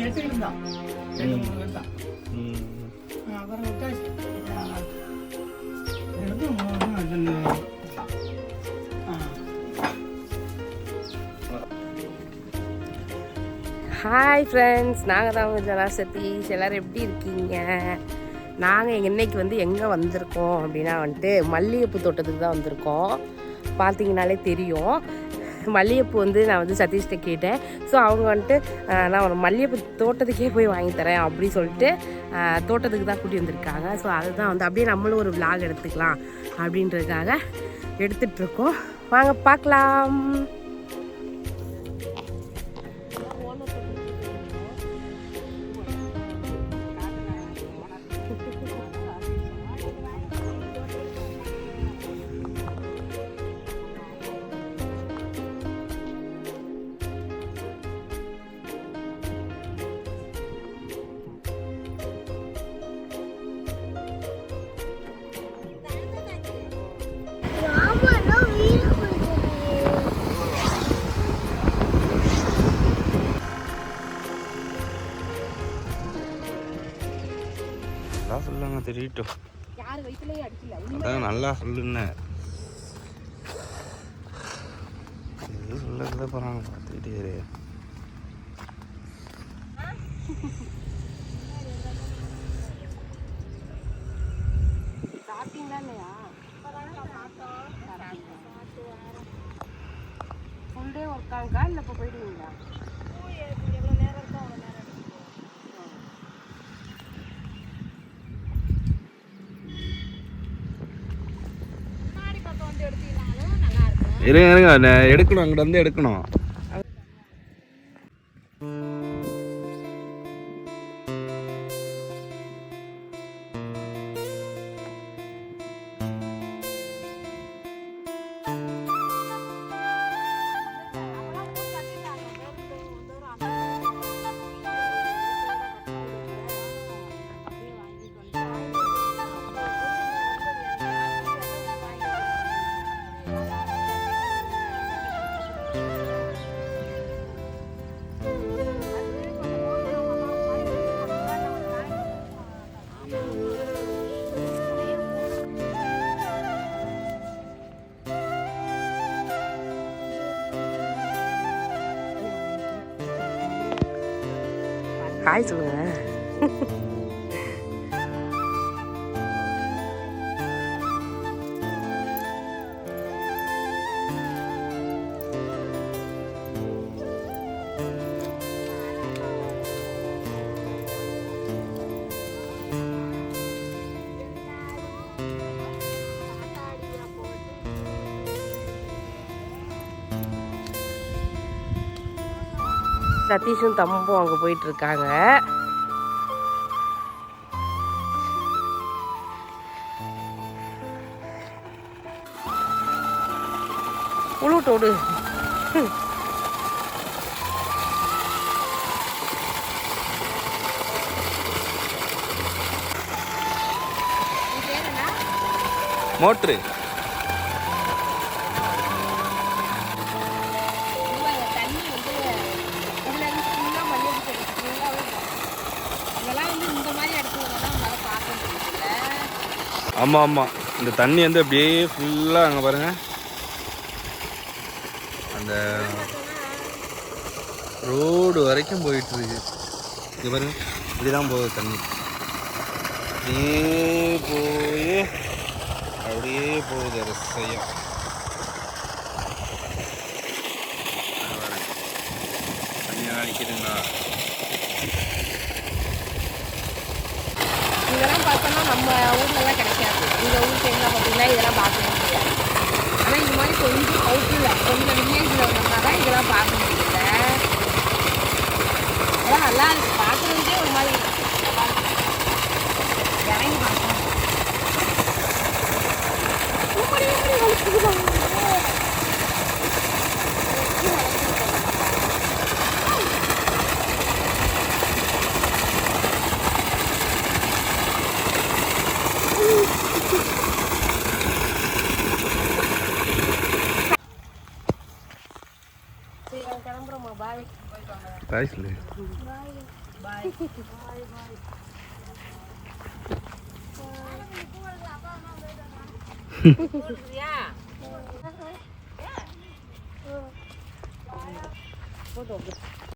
Hi friends, நாங்கள் தான் உங்கள் ஜனா சதீஷ். எல்லோரும் எப்படி இருக்கீங்க? நாங்கள் இன்றைக்கி எங்கே வந்திருக்கோம் அப்படின்னா மல்லிகைப்பூ தோட்டத்துக்கு தான் வந்திருக்கோம். பார்த்தீங்கனாலே தெரியும். மல்லிகைப்பூ நான் சதீஷ்கிட்ட கேட்டேன். ஸோ அவங்க நான் ஒரு மல்லிகைப்பூ தோட்டத்துக்கே போய் வாங்கி தரேன் அப்படி சொல்லிட்டு தோட்டத்துக்கு தான் கூட்டி வந்திருக்காங்க. ஸோ அதுதான் அப்படியே நம்மளும் ஒரு விளாக் எடுத்துக்கலாம் அப்படின்றதுக்காக எடுத்துகிட்ருக்கோம். வாங்க பார்க்கலாம். சொல்லுங்க தெரியட்டும். அதான் நல்லா சொல்லுன்னு சொல்ல போறாங்க. பார்த்துக்கிட்டே ஒர்க்காங்கக்கா இல்லை இப்போ போயிடுவீங்களா? இருங்க இருங்க, எடுக்கணும், அங்கிட்ட எடுக்கணும். ஹாய் சொல்லுங்க. சதீஷும் தம்பும் அங்கே போயிட்டுருக்காங்க. உழுவிட்டோடு மோட்ரு ஆமாம் ஆமாம். இந்த தண்ணி அப்படியே ஃபுல்லாக அங்கே பாருங்கள், அந்த ரோடு வரைக்கும் போயிட்டுருக்கு. இங்கே பாருங்கள், இப்படி தான் போகுது தண்ணி. அப்படியே போகுது ரசையா. தண்ணியெல்லாம் அடிக்குதுங்களா? இதெல்லாம் பார்த்தோம்னா நம்ம ஊர்லலாம் கிடைக்காது. இந்த ஊர் சைடில் பார்த்தீங்கன்னா இதெல்லாம் பார்க்க முடியாது. ஆனால் இந்த மாதிரி கொஞ்சம் அவுட்டில் கொஞ்சம் வில்லேஜில் வந்தோம்னா தான் இதெல்லாம் பார்க்க முடியல. அதெல்லாம் நல்லா இருக்கு, பார்க்குறதுக்கே ஒரு மாதிரி இறங்கி பார்க்கணும். பாய் சொல்லு. போதும்